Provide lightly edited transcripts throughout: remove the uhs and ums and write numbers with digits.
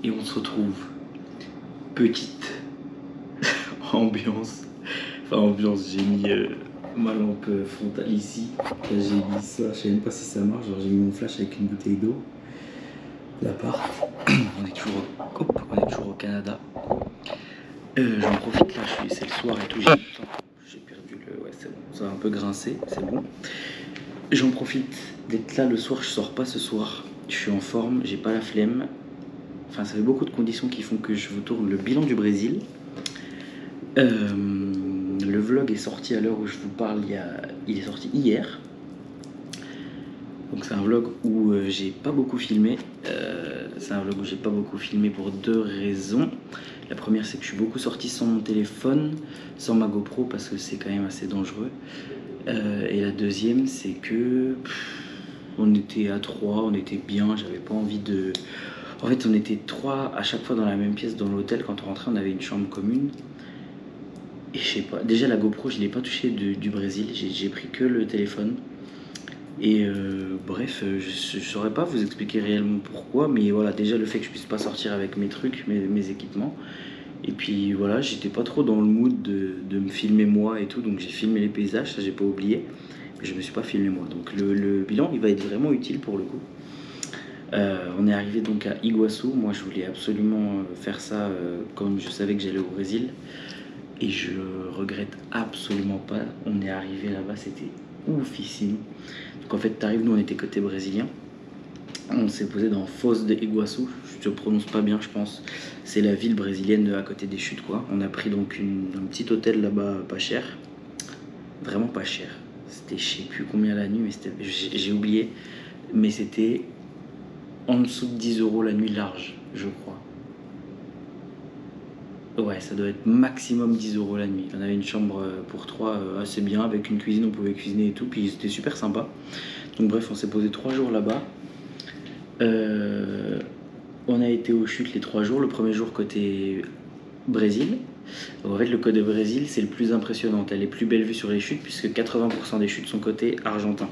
et on se retrouve. Petite ambiance. Enfin, ambiance, j'ai mis ma lampe frontale ici. Là, j'ai mis ça, je sais même pas si ça marche. Genre, j'ai mis mon flash avec une bouteille d'eau. L'appart. On est toujours au Canada. J'en profite là, c'est le soir et tout. J'ai perdu le. Ouais, c'est bon. Ça va un peu grincer, c'est bon. J'en profite d'être là le soir. Je sors pas ce soir. Je suis en forme, j'ai pas la flemme. Enfin, ça fait beaucoup de conditions qui font que je vous tourne le bilan du Brésil. Le vlog est sorti à l'heure où je vous parle, il est sorti hier. Donc c'est un vlog où j'ai pas beaucoup filmé. C'est un vlog où j'ai pas beaucoup filmé pour deux raisons. La première, c'est que je suis beaucoup sorti sans mon téléphone, sans ma GoPro, parce que c'est quand même assez dangereux. Et la deuxième, c'est que on était à 3, on était bien, j'avais pas envie de... En fait, on était 3 à chaque fois dans la même pièce dans l'hôtel. Quand on rentrait, on avait une chambre commune. Et je sais pas, déjà la GoPro, je l'ai pas touché du Brésil, j'ai pris que le téléphone. Et bref, je saurais pas vous expliquer réellement pourquoi, mais voilà, déjà le fait que je puisse pas sortir avec mes trucs, mes équipements. Et puis voilà, j'étais pas trop dans le mood de me filmer moi et tout, donc j'ai filmé les paysages, ça j'ai pas oublié, mais je me suis pas filmé moi. Donc le bilan, il va être vraiment utile pour le coup. On est arrivé donc à Iguaçu. Moi, je voulais absolument faire ça comme je savais que j'allais au Brésil. Et je regrette absolument pas. On est arrivé là-bas, c'était oufissime. Donc en fait, t'arrives, nous on était côté brésilien. On s'est posé dans Foz de Iguaçu. Je te prononce pas bien, je pense. C'est la ville brésilienne à côté des chutes, quoi. On a pris donc un petit hôtel là-bas, pas cher. Vraiment pas cher. C'était, je sais plus combien la nuit, mais j'ai oublié. Mais c'était en dessous de 10 € la nuit large, je crois. Ouais, ça doit être maximum 10 € la nuit. On avait une chambre pour 3 assez bien, avec une cuisine, on pouvait cuisiner et tout, puis c'était super sympa. Donc bref, on s'est posé 3 jours là-bas. On a été aux chutes les 3 jours. Le premier jour côté Brésil. En fait, le côté Brésil, c'est le plus impressionnant. T'as les plus belles vues sur les chutes, puisque 80% des chutes sont côté argentin.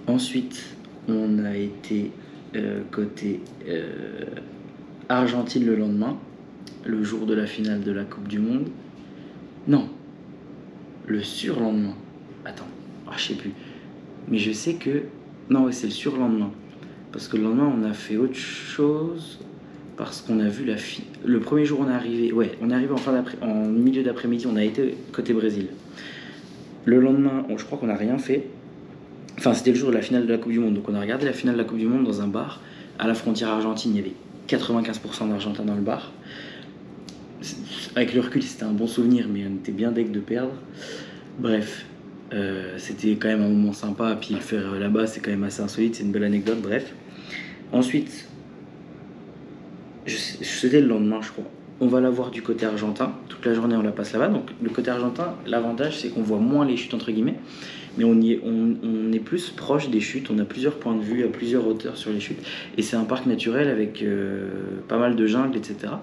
Ensuite, on a été côté Argentine le lendemain, le jour de la finale de la Coupe du Monde. Non, le surlendemain. Attends, je sais plus. Mais je sais que... Non, ouais, c'est le surlendemain. Parce que le lendemain, on a fait autre chose. Parce qu'on a vu le premier jour, on est arrivé... Ouais, on est arrivé en milieu d'après-midi, on a été côté Brésil. Le lendemain, je crois qu'on n'a rien fait. Enfin, c'était le jour de la finale de la Coupe du Monde. Donc on a regardé la finale de la Coupe du Monde dans un bar. À la frontière argentine, il y avait 95% d'Argentins dans le bar. Avec le recul, c'était un bon souvenir, mais on était bien deg de perdre. Bref, c'était quand même un moment sympa. Puis le faire là-bas, c'est quand même assez insolite, c'est une belle anecdote. Bref. Ensuite, c'était le lendemain, je crois. On va la voir du côté argentin. Toute la journée, on la passe là-bas. Donc le côté argentin, l'avantage, c'est qu'on voit moins les chutes, entre guillemets. Mais on est plus proche des chutes. On a plusieurs points de vue, à plusieurs hauteurs sur les chutes. Et c'est un parc naturel avec pas mal de jungle, etc.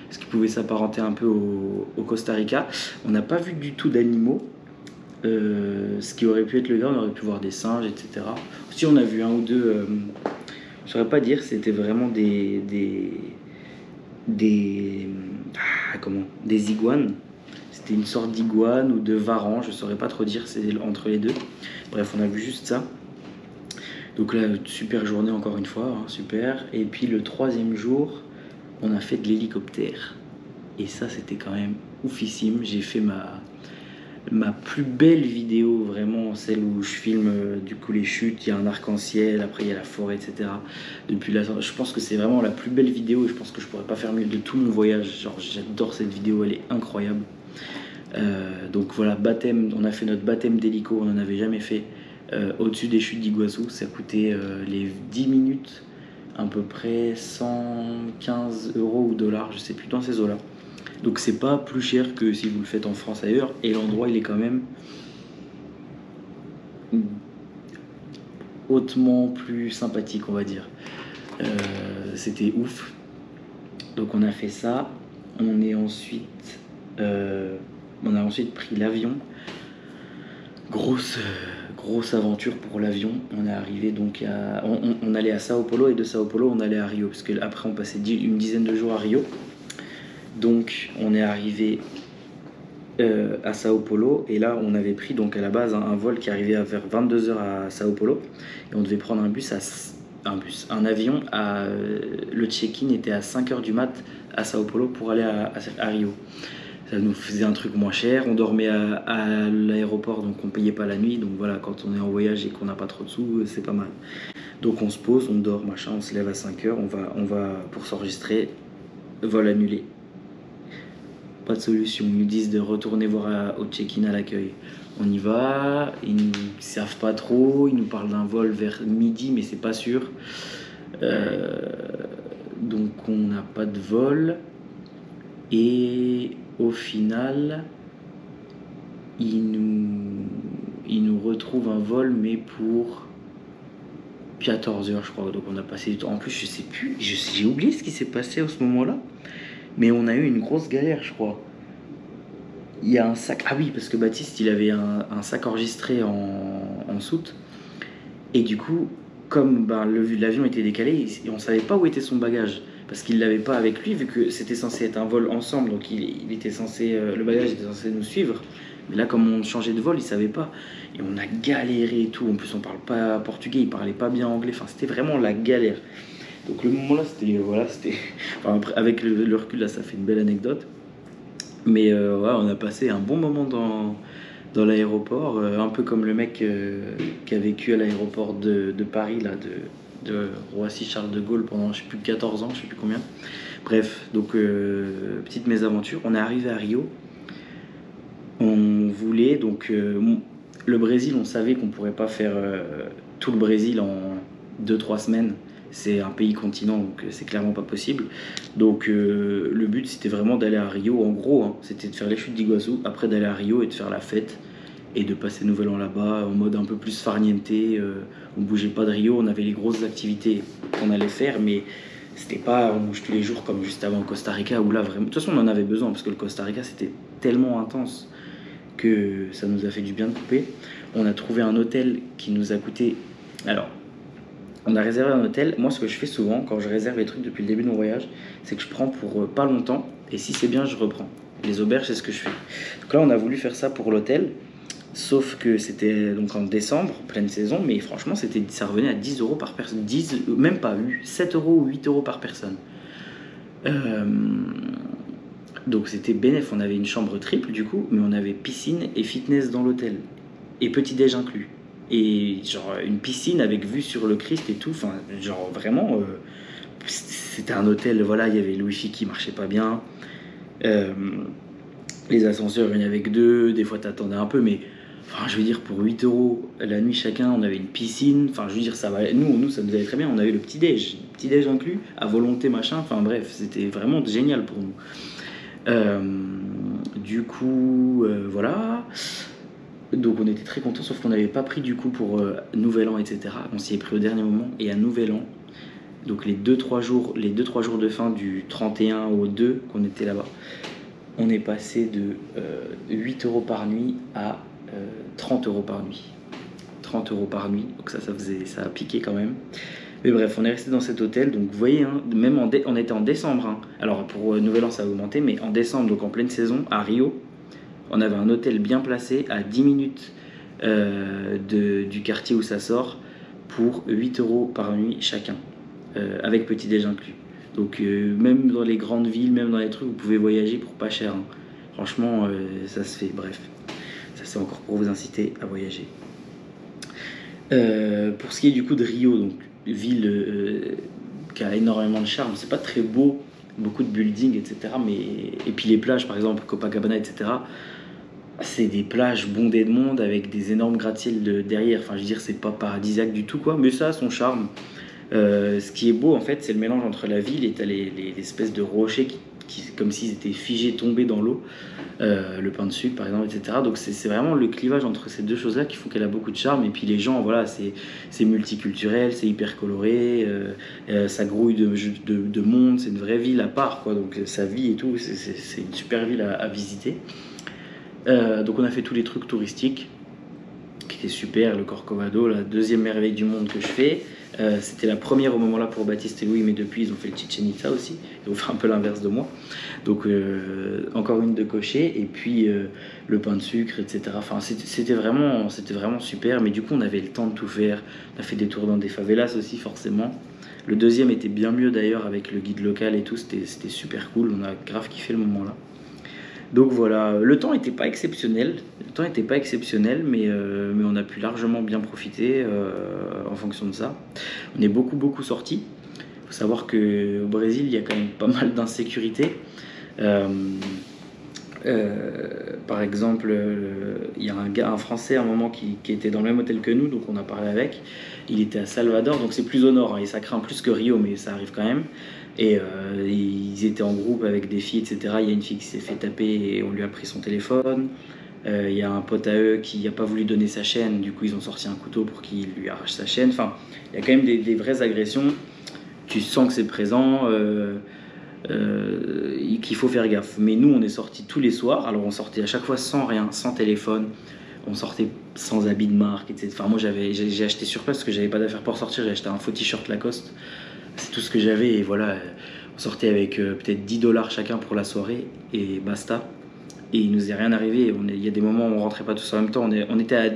Ce qui pouvait s'apparenter un peu au Costa Rica. On n'a pas vu du tout d'animaux. Ce qui aurait pu être le cas, on aurait pu voir des singes, etc. Aussi, on a vu un ou deux... je ne saurais pas dire, c'était vraiment des iguanes. C'était une sorte d'iguane ou de varan, je ne saurais pas trop dire, c'est entre les deux. Bref, on a vu juste ça. Donc là, super journée encore une fois, hein, super. Et puis le troisième jour, on a fait de l'hélicoptère. Et ça, c'était quand même oufissime. J'ai fait ma plus belle vidéo, vraiment celle où je filme du coup les chutes, il y a un arc-en-ciel, après il y a la forêt, etc. Je pense que c'est vraiment la plus belle vidéo et je pense que je pourrais pas faire mieux de tout mon voyage. Genre j'adore cette vidéo, elle est incroyable. Donc voilà, baptême, on a fait notre baptême d'hélico, on n'en avait jamais fait au-dessus des chutes d'Iguaçu. Ça coûtait les 10 minutes à peu près 115 € ou dollars, je sais plus, dans ces eaux-là. Donc c'est pas plus cher que si vous le faites en France ailleurs. Et l'endroit, il est quand même hautement plus sympathique, on va dire. C'était ouf. Donc on a fait ça. On a ensuite pris l'avion. Grosse Grosse aventure pour l'avion. On est arrivé donc on allait à Sao Paulo et de Sao Paulo on allait à Rio parce que après on passait une dizaine de jours à Rio. Donc on est arrivé à Sao Paulo et là on avait pris donc à la base un vol qui arrivait vers 22h à Sao Paulo et on devait prendre un avion le check-in était à 5h du mat à Sao Paulo pour aller à Rio. Ça nous faisait un truc moins cher, on dormait à l'aéroport donc on payait pas la nuit, donc voilà, quand on est en voyage et qu'on n'a pas trop de sous, c'est pas mal. Donc on se pose, on dort, machin, on se lève à 5h, on va pour s'enregistrer, vol annulé. Pas de solution, ils nous disent de retourner voir au check-in à l'accueil. On y va, ils nous savent pas trop, ils nous parlent d'un vol vers midi mais c'est pas sûr. Donc on n'a pas de vol et au final ils nous retrouvent un vol mais pour 14h je crois, donc on a passé du temps. En plus je sais plus, j'ai oublié ce qui s'est passé à ce moment-là, mais on a eu une grosse galère je crois. Il y a un sac, ah oui parce que Baptiste il avait un sac enregistré en soute et du coup comme l'avion était décalé, on savait pas où était son bagage parce qu'il l'avait pas avec lui vu que c'était censé être un vol ensemble, donc il était censé, le bagage était censé nous suivre. Mais là comme on changeait de vol, il savait pas et on a galéré et tout. En plus on parle pas portugais, il parlait pas bien anglais, enfin c'était vraiment la galère. Donc le moment là c'était enfin, après, avec le recul là ça fait une belle anecdote. Mais ouais, on a passé un bon moment dans l'aéroport, un peu comme le mec qui a vécu à l'aéroport de Paris, là, de Roissy-Charles de Gaulle pendant, je sais plus, 14 ans, je sais plus combien. Bref, donc petite mésaventure. On est arrivé à Rio. On voulait, donc, le Brésil, on savait qu'on pourrait pas faire tout le Brésil en 2-3 semaines. C'est un pays continent, donc c'est clairement pas possible. Donc le but c'était vraiment d'aller à Rio, en gros, hein, c'était de faire les chutes d'Iguazu, après d'aller à Rio et de faire la fête et de passer Nouvel An là-bas en mode un peu plus farniente. On bougeait pas de Rio, on avait les grosses activités qu'on allait faire, mais c'était pas on bouge tous les jours comme juste avant au Costa Rica où là vraiment. De toute façon on en avait besoin parce que le Costa Rica c'était tellement intense que ça nous a fait du bien de couper. On a trouvé un hôtel qui nous a coûté. Alors, on a réservé un hôtel. Moi, ce que je fais souvent quand je réserve les trucs depuis le début de mon voyage, c'est que je prends pour pas longtemps et si c'est bien, je reprends. Les auberges, c'est ce que je fais. Donc là, on a voulu faire ça pour l'hôtel, sauf que c'était donc en décembre, pleine saison, mais franchement, ça revenait à 10 euros par personne. 10, même pas 7 euros ou 8 euros par personne. Donc c'était bénéf, on avait une chambre triple du coup, mais on avait piscine et fitness dans l'hôtel. Et petit-déj inclus. Et genre une piscine avec vue sur le Christ et tout, enfin genre vraiment c'était un hôtel, voilà, il y avait le wifi qui marchait pas bien, les ascenseurs il y en avait que 2, des fois t'attendais un peu, mais enfin je veux dire pour 8 euros la nuit chacun, on avait une piscine, enfin je veux dire ça va, nous ça nous allait très bien, on avait le petit-déj inclus, à volonté machin, enfin bref c'était vraiment génial pour nous. Du coup voilà. Donc on était très contents, sauf qu'on n'avait pas pris du coup pour Nouvel An, etc. On s'y est pris au dernier moment et à Nouvel An, donc les 2-3 jours de fin du 31 au 2 qu'on était là-bas, on est passé de 8 euros par nuit à 30 euros par nuit. 30 euros par nuit, donc ça a piqué quand même. Mais bref, on est resté dans cet hôtel, donc vous voyez, hein, même on était en décembre. Hein. Alors pour Nouvel An ça a augmenté, mais en décembre, donc en pleine saison, à Rio, on avait un hôtel bien placé à 10 minutes du quartier où ça sort pour 8 euros par nuit chacun, avec petit-déj inclus. Donc même dans les grandes villes, même dans les trucs, vous pouvez voyager pour pas cher. Hein. Franchement, ça se fait. Bref, ça c'est encore pour vous inciter à voyager. Pour ce qui est du coup de Rio, donc ville qui a énormément de charme, c'est pas très beau, beaucoup de buildings, etc. Et puis les plages, par exemple, Copacabana, etc., c'est des plages bondées de monde avec des énormes gratte-ciel derrière. Enfin, je veux dire, c'est pas paradisiaque du tout, quoi, mais ça a son charme. Ce qui est beau, en fait, c'est le mélange entre la ville et t'as les espèces de rochers qui comme s'ils étaient figés, tombés dans l'eau. Le pain de sucre, par exemple, etc. Donc, c'est vraiment le clivage entre ces deux choses-là qui font qu'elle a beaucoup de charme. Et puis, les gens, voilà, c'est multiculturel, c'est hyper coloré, ça grouille de monde, c'est une vraie ville à part, quoi. Donc, ça vit et tout, c'est une super ville à visiter. Donc on a fait tous les trucs touristiques qui était super, le Corcovado, la deuxième merveille du monde que je fais. C'était la première au moment-là pour Baptiste et Louis, mais depuis ils ont fait le Chichen Itza aussi, ils ont fait un peu l'inverse de moi. Donc encore une de cocher, et puis le pain de sucre, etc. Enfin, c'était vraiment super, mais du coup on avait le temps de tout faire. On a fait des tours dans des favelas aussi forcément. Le deuxième était bien mieux d'ailleurs avec le guide local et tout, c'était super cool, on a grave kiffé le moment là. Donc voilà, le temps n'était pas exceptionnel, mais on a pu largement bien profiter en fonction de ça. On est beaucoup sortis. Il faut savoir qu'au Brésil, il y a quand même pas mal d'insécurité. Euh, Par exemple, il y a un Français à un moment qui était dans le même hôtel que nous, donc on a parlé avec. Il était à Salvador, donc c'est plus au nord, hein, et ça craint plus que Rio, mais ça arrive quand même. Et ils étaient en groupe avec des filles, etc. Il y a une fille qui s'est fait taper et on lui a pris son téléphone. Il y a un pote à eux qui n'a pas voulu donner sa chaîne, du coup ils ont sorti un couteau pour qu'il lui arrache sa chaîne. Enfin, il y a quand même des vraies agressions. Tu sens que c'est présent. Qu'il faut faire gaffe. Mais nous, on est sortis tous les soirs. Alors, on sortait à chaque fois sans rien, sans téléphone. On sortait sans habit de marque, etc. Enfin, moi, j'ai acheté sur place parce que j'avais pas d'affaires pour sortir. J'ai acheté un faux t-shirt Lacoste. C'est tout ce que j'avais. Et voilà, on sortait avec peut-être 10 dollars chacun pour la soirée. Et basta. Et il nous est rien arrivé. Il y a des moments où on rentrait pas tous en même temps. On était à...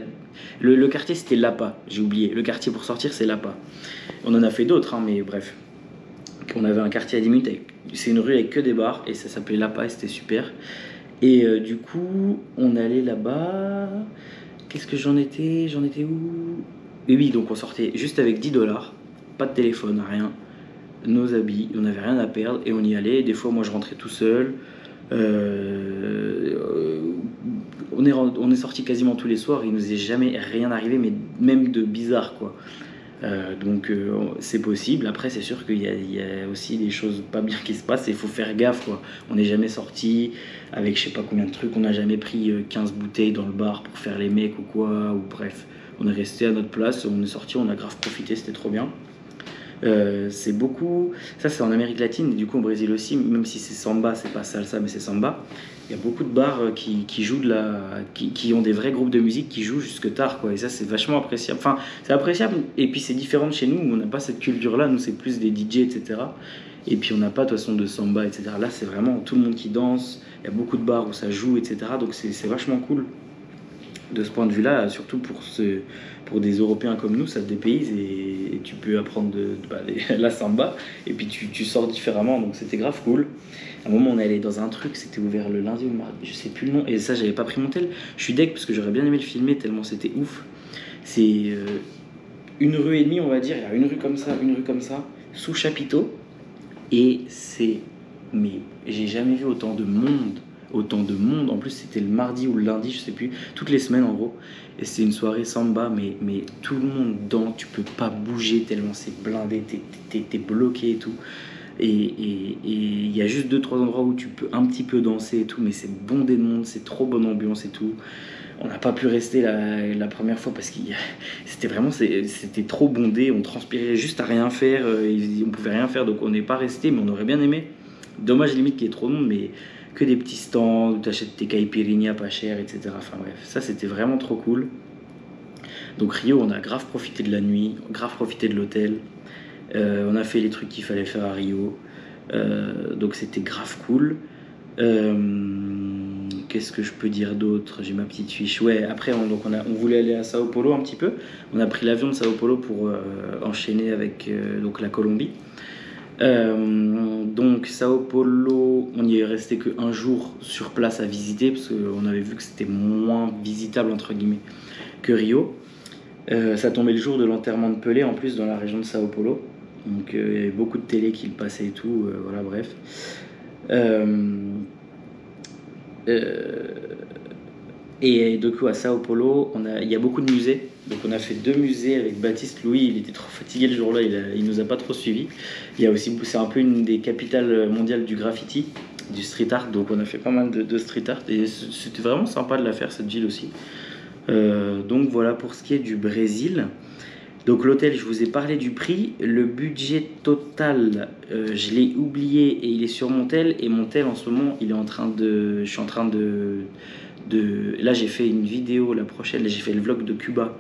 Le quartier, c'était Lapa. J'ai oublié. Le quartier pour sortir, c'est Lapa. On en a fait d'autres, hein, mais bref. On avait un quartier à 10 minutes, c'est une rue avec que des bars, et ça s'appelait Lapa, et c'était super. Et du coup, on allait là-bas. Qu'est-ce que j'en étais où? Et oui, donc on sortait juste avec 10 dollars, pas de téléphone, rien, nos habits, on n'avait rien à perdre, et on y allait. Et des fois, moi, je rentrais tout seul. On est sorti quasiment tous les soirs, il nous est jamais rien arrivé, mais même de bizarre, quoi. Donc c'est possible. Après, c'est sûr qu'il y a aussi des choses pas bien qui se passent et il faut faire gaffe, quoi. On n'est jamais sorti avec je sais pas combien de trucs, on n'a jamais pris 15 bouteilles dans le bar pour faire les mecs ou quoi, ou bref, on est resté à notre place, on est sorti, on a grave profité, c'était trop bien. C'est beaucoup, ça c'est en Amérique latine, et du coup au Brésil aussi, même si c'est samba, c'est pas salsa mais c'est samba. Il y a beaucoup de bars qui jouent qui ont des vrais groupes de musique qui jouent jusque tard, quoi. Et ça c'est vachement appréciable. Enfin, c'est appréciable et puis c'est différent de chez nous où on n'a pas cette culture-là. Nous c'est plus des DJ, etc. Et puis on n'a pas de toute façon de samba, etc. Là c'est vraiment tout le monde qui danse. Il y a beaucoup de bars où ça joue, etc. Donc c'est vachement cool de ce point de vue-là, surtout pour des Européens comme nous, ça te dépayse et tu peux apprendre la samba et puis tu sors différemment, donc c'était grave cool. À un moment, on est allé dans un truc, c'était ouvert le lundi ou le mardi, je sais plus le nom, et ça, j'avais pas pris mon tel. Je suis deg parce que j'aurais bien aimé le filmer tellement c'était ouf. C'est une rue et demie, on va dire, il y a une rue comme ça, sous chapiteau, et c'est. Mais j'ai jamais vu autant de monde. En plus c'était le mardi ou le lundi, je sais plus, toutes les semaines en gros, et c'est une soirée samba, mais tout le monde danse, tu peux pas bouger tellement c'est blindé, t'es bloqué et tout, et il y a juste 2-3 endroits où tu peux un petit peu danser et tout, mais c'est bondé de monde, c'est trop bonne ambiance et tout. On n'a pas pu rester la première fois parce que c'était trop bondé, on transpirait juste à rien faire, on pouvait rien faire, donc on n'est pas resté, mais on aurait bien aimé. Dommage limite qu'il y ait trop de monde, mais que des petits stands où tu achètes tes caipirinhas pas cher, etc. Enfin bref, ça c'était vraiment trop cool. Donc Rio, on a grave profité de la nuit, grave profité de l'hôtel. On a fait les trucs qu'il fallait faire à Rio. Donc c'était grave cool. Qu'est-ce que je peux dire d'autre? J'ai ma petite fiche. Ouais, après on voulait aller à Sao Paulo un petit peu. On a pris l'avion de Sao Paulo pour enchaîner avec donc la Colombie. Donc Sao Paulo, on n'y est resté qu'un jour sur place à visiter parce qu'on avait vu que c'était moins visitable entre guillemets que Rio. Ça tombait le jour de l'enterrement de Pelé en plus dans la région de Sao Paulo, donc il y avait beaucoup de télé qui le passaient et tout, voilà bref. Et du coup à Sao Paulo, il y a beaucoup de musées. Donc on a fait 2 musées avec Baptiste. Louis, il était trop fatigué le jour-là, il nous a pas trop suivis. C'est un peu une des capitales mondiales du graffiti, du street art. Donc on a fait pas mal de street art et c'était vraiment sympa de la faire cette ville aussi. Donc voilà pour ce qui est du Brésil. Donc l'hôtel, je vous ai parlé du prix. Le budget total, je l'ai oublié et il est sur mon tel. Et mon tel en ce moment, il est en train de... Je suis en train Là j'ai fait une vidéo, la prochaine, là j'ai fait le vlog de Cuba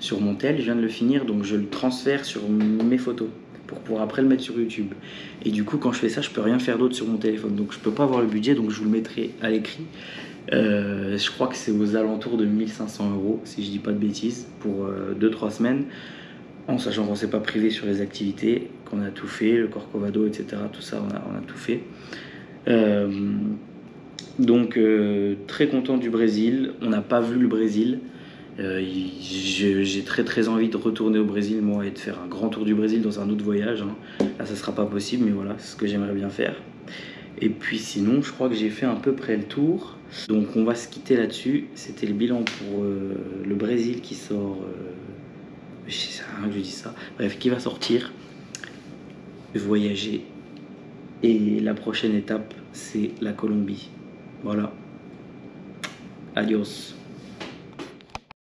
sur mon tel. Je viens de le finir, donc je le transfère sur mes photos pour pouvoir après le mettre sur YouTube. Et du coup, quand je fais ça, je peux rien faire d'autre sur mon téléphone. Donc je peux pas avoir le budget, donc je vous le mettrai à l'écrit. Je crois que c'est aux alentours de 1500 €, si je dis pas de bêtises, pour 2-3 semaines, en sachant qu'on s'est pas privé sur les activités, qu'on a tout fait, le Corcovado, etc. Tout ça, on a tout fait. Donc très content du Brésil. On n'a pas vu le Brésil. J'ai très envie de retourner au Brésil, moi, et de faire un grand tour du Brésil dans un autre voyage, hein. Là, ça sera pas possible, mais voilà, c'est ce que j'aimerais bien faire. Et puis sinon, je crois que j'ai fait à peu près le tour. Donc on va se quitter là-dessus. C'était le bilan pour le Brésil qui sort... je sais rien que je dis ça. Bref, qui va sortir, voyager. Et la prochaine étape, c'est la Colombie. Voilà. Adios.